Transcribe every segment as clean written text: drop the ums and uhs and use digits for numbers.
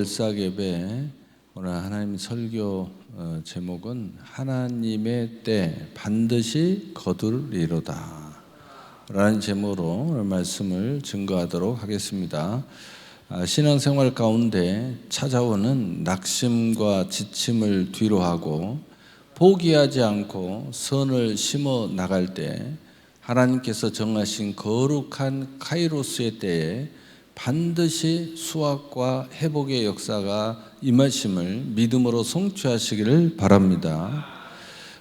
월삭예배 오늘 하나님 설교 제목은 하나님의 때 반드시 거두리로다 라는 제목으로 오늘 말씀을 증거하도록 하겠습니다. 신앙생활 가운데 찾아오는 낙심과 지침을 뒤로하고 포기하지 않고 선을 심어 나갈 때 하나님께서 정하신 거룩한 카이로스의 때에 반드시 수확과 회복의 역사가 임하심을 믿음으로 성취하시기를 바랍니다.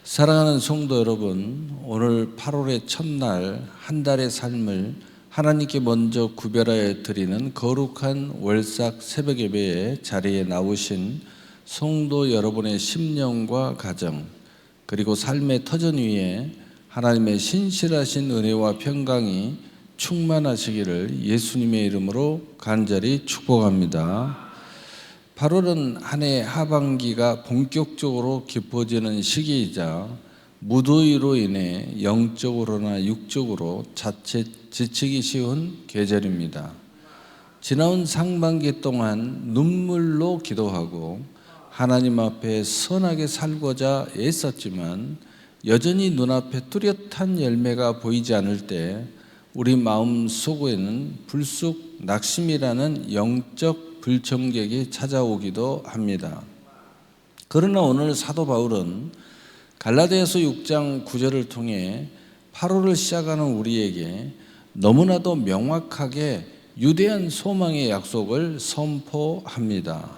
사랑하는 성도 여러분, 오늘 8월의 첫날 한 달의 삶을 하나님께 먼저 구별하여 드리는 거룩한 월삭 새벽 예배의 자리에 나오신 성도 여러분의 심령과 가정, 그리고 삶의 터전 위에 하나님의 신실하신 은혜와 평강이 충만하시기를 예수님의 이름으로 간절히 축복합니다. 8월은 한 해 하반기가 본격적으로 깊어지는 시기이자 무더위로 인해 영적으로나 육적으로 자칫 지치기 쉬운 계절입니다. 지나온 상반기 동안 눈물로 기도하고 하나님 앞에 선하게 살고자 애썼지만 여전히 눈앞에 뚜렷한 열매가 보이지 않을 때 우리 마음 속에는 불쑥 낙심이라는 영적 불청객이 찾아오기도 합니다. 그러나 오늘 사도 바울은 갈라디아서 6장 9절을 통해 8월을 시작하는 우리에게 너무나도 명확하게 유대한 소망의 약속을 선포합니다.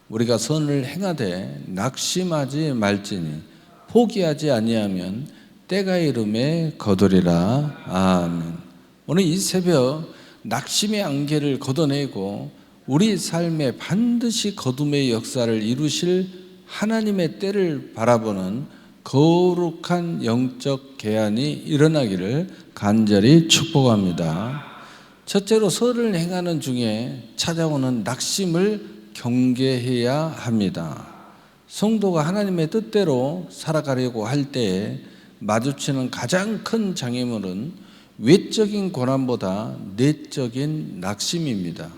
우리가 선을 행하되 낙심하지 말지니 포기하지 아니하면 때가 이름에 거두리라. 아멘. 오늘 이 새벽 낙심의 안개를 걷어내고 우리 삶에 반드시 거둠의 역사를 이루실 하나님의 때를 바라보는 거룩한 영적 계한이 일어나기를 간절히 축복합니다. 첫째로 선을 행하는 중에 찾아오는 낙심을 경계해야 합니다. 성도가 하나님의 뜻대로 살아가려고 할 때에 마주치는 가장 큰 장애물은 외적인 고난보다 내적인 낙심입니다.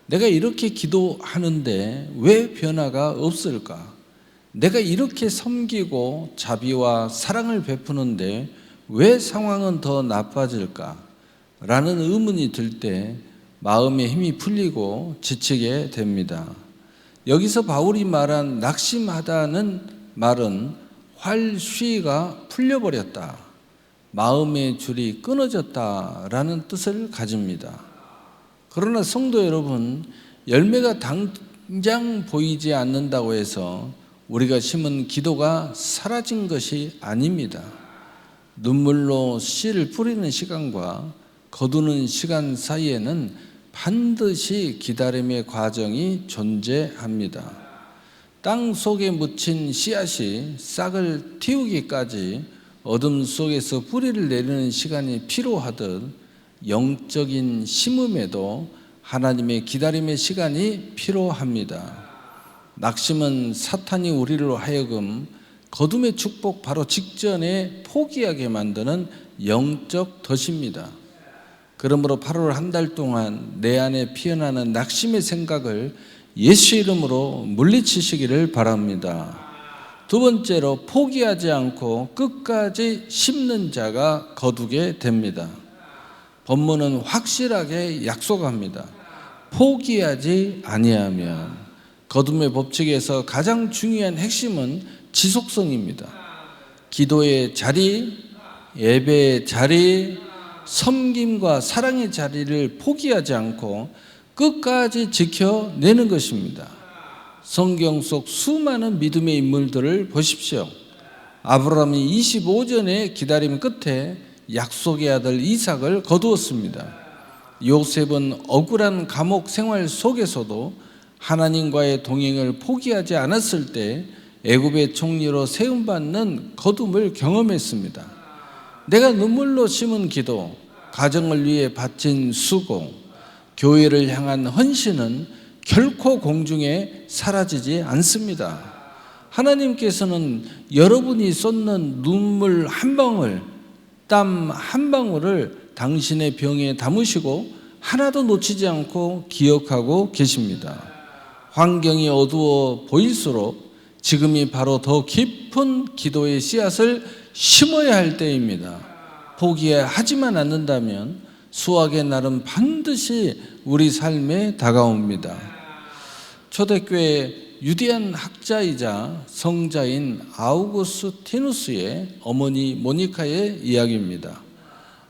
내가 이렇게 기도하는데 왜 변화가 없을까? 내가 이렇게 섬기고 자비와 사랑을 베푸는데 왜 상황은 더 나빠질까? 라는 의문이 들 때 마음의 힘이 풀리고 지치게 됩니다. 여기서 바울이 말한 낙심하다는 말은 활쉬가 풀려버렸다, 마음의 줄이 끊어졌다라는 뜻을 가집니다. 그러나 성도 여러분, 열매가 당장 보이지 않는다고 해서 우리가 심은 기도가 사라진 것이 아닙니다. 눈물로 씨를 뿌리는 시간과 거두는 시간 사이에는 반드시 기다림의 과정이 존재합니다. 땅 속에 묻힌 씨앗이 싹을 틔우기까지 어둠 속에서 뿌리를 내리는 시간이 필요하듯 영적인 심음에도 하나님의 기다림의 시간이 필요합니다. 낙심은 사탄이 우리로 하여금 거둠의 축복 바로 직전에 포기하게 만드는 영적 덫입니다. 그러므로 8월 한 달 동안 내 안에 피어나는 낙심의 생각을 예수 이름으로 물리치시기를 바랍니다. 두 번째로 포기하지 않고 끝까지 심는 자가 거두게 됩니다. 본문은 확실하게 약속합니다. 포기하지 아니하면. 거둠의 법칙에서 가장 중요한 핵심은 지속성입니다. 기도의 자리, 예배의 자리, 섬김과 사랑의 자리를 포기하지 않고 끝까지 지켜내는 것입니다. 성경 속 수많은 믿음의 인물들을 보십시오. 아브라함이 25년의 기다림 끝에 약속의 아들 이삭을 거두었습니다. 요셉은 억울한 감옥 생활 속에서도 하나님과의 동행을 포기하지 않았을 때 애굽의 총리로 세움받는 거둠을 경험했습니다. 내가 눈물로 심은 기도, 가정을 위해 바친 수고, 교회를 향한 헌신은 결코 공중에 사라지지 않습니다. 하나님께서는 여러분이 쏟는 눈물 한 방울, 땀 한 방울을 당신의 병에 담으시고 하나도 놓치지 않고 기억하고 계십니다. 환경이 어두워 보일수록 지금이 바로 더 깊은 기도의 씨앗을 심어야 할 때입니다. 포기하지만 않는다면 수확의 날은 반드시 우리 삶에 다가옵니다. 초대교회 유대한 학자이자 성자인 아우구스티누스의 어머니 모니카의 이야기입니다.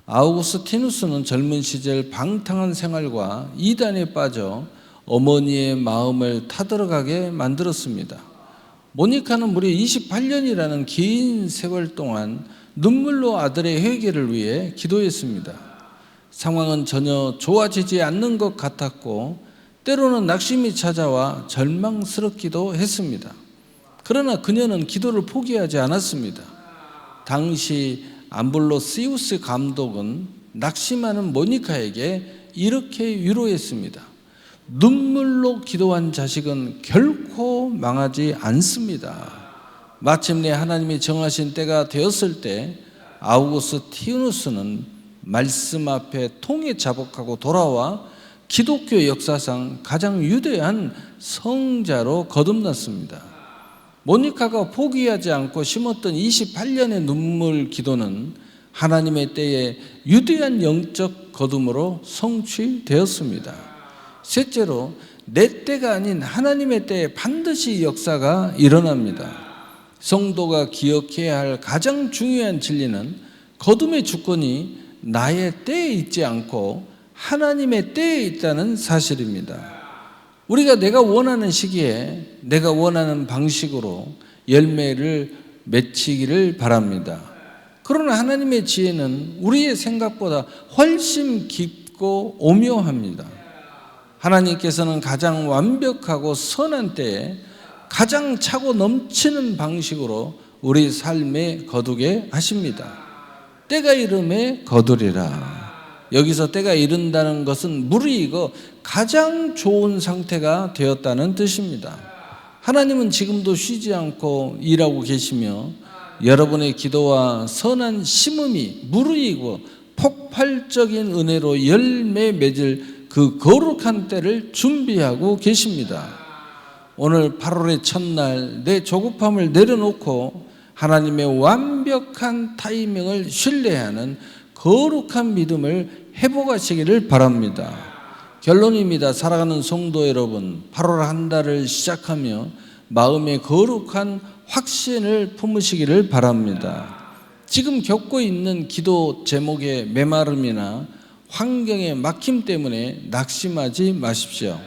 아우구스티누스는 젊은 시절 방탕한 생활과 이단에 빠져 어머니의 마음을 타들어가게 만들었습니다. 모니카는 무려 28년이라는 긴 세월 동안 눈물로 아들의 회개를 위해 기도했습니다. 상황은 전혀 좋아지지 않는 것 같았고 때로는 낙심이 찾아와 절망스럽기도 했습니다. 그러나 그녀는 기도를 포기하지 않았습니다. 당시 암블로시우스 감독은 낙심하는 모니카에게 이렇게 위로했습니다. 눈물로 기도한 자식은 결코 망하지 않습니다. 마침내 하나님이 정하신 때가 되었을 때 아우구스티누스는 말씀 앞에 통에 자복하고 돌아와 기독교 역사상 가장 위대한 성자로 거듭났습니다. 모니카가 포기하지 않고 심었던 28년의 눈물 기도는 하나님의 때에 위대한 영적 거듭으로 성취되었습니다. 셋째로, 내 때가 아닌 하나님의 때에 반드시 역사가 일어납니다. 성도가 기억해야 할 가장 중요한 진리는 거듭의 주권이 나의 때에 있지 않고 하나님의 때에 있다는 사실입니다. 우리가 내가 원하는 시기에 내가 원하는 방식으로 열매를 맺히기를 바랍니다. 그러나 하나님의 지혜는 우리의 생각보다 훨씬 깊고 오묘합니다. 하나님께서는 가장 완벽하고 선한 때에 가장 차고 넘치는 방식으로 우리 삶에 거두게 하십니다. 때가 이름에 거두리라. 여기서 때가 이른다는 것은 무르익어 가장 좋은 상태가 되었다는 뜻입니다. 하나님은 지금도 쉬지 않고 일하고 계시며 여러분의 기도와 선한 심음이 무르익어 폭발적인 은혜로 열매 맺을 그 거룩한 때를 준비하고 계십니다. 오늘 8월의 첫날 내 조급함을 내려놓고 하나님의 완벽한 타이밍을 신뢰하는 거룩한 믿음을 회복하시기를 바랍니다. 결론입니다. 살아가는 성도 여러분, 8월 한 달을 시작하며 마음의 거룩한 확신을 품으시기를 바랍니다. 지금 겪고 있는 기도 제목의 메마름이나 환경의 막힘 때문에 낙심하지 마십시오.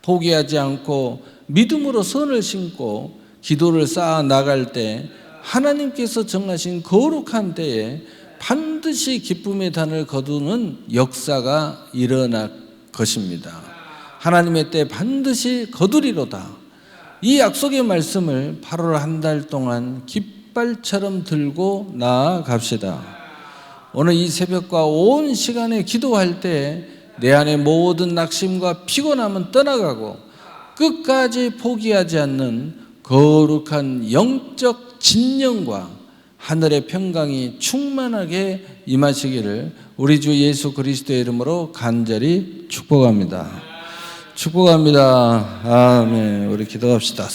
포기하지 않고 믿음으로 선을 심고 기도를 쌓아 나갈 때 하나님께서 정하신 거룩한 때에 반드시 기쁨의 단을 거두는 역사가 일어날 것입니다. 하나님의 때 반드시 거두리로다. 이 약속의 말씀을 8월 한 달 동안 깃발처럼 들고 나아갑시다. 오늘 이 새벽과 온 시간에 기도할 때 내 안의 모든 낙심과 피곤함은 떠나가고 끝까지 포기하지 않는 거룩한 영적 진영과 하늘의 평강이 충만하게 임하시기를 우리 주 예수 그리스도의 이름으로 간절히 축복합니다. 축복합니다. 아멘. 우리 기도합시다.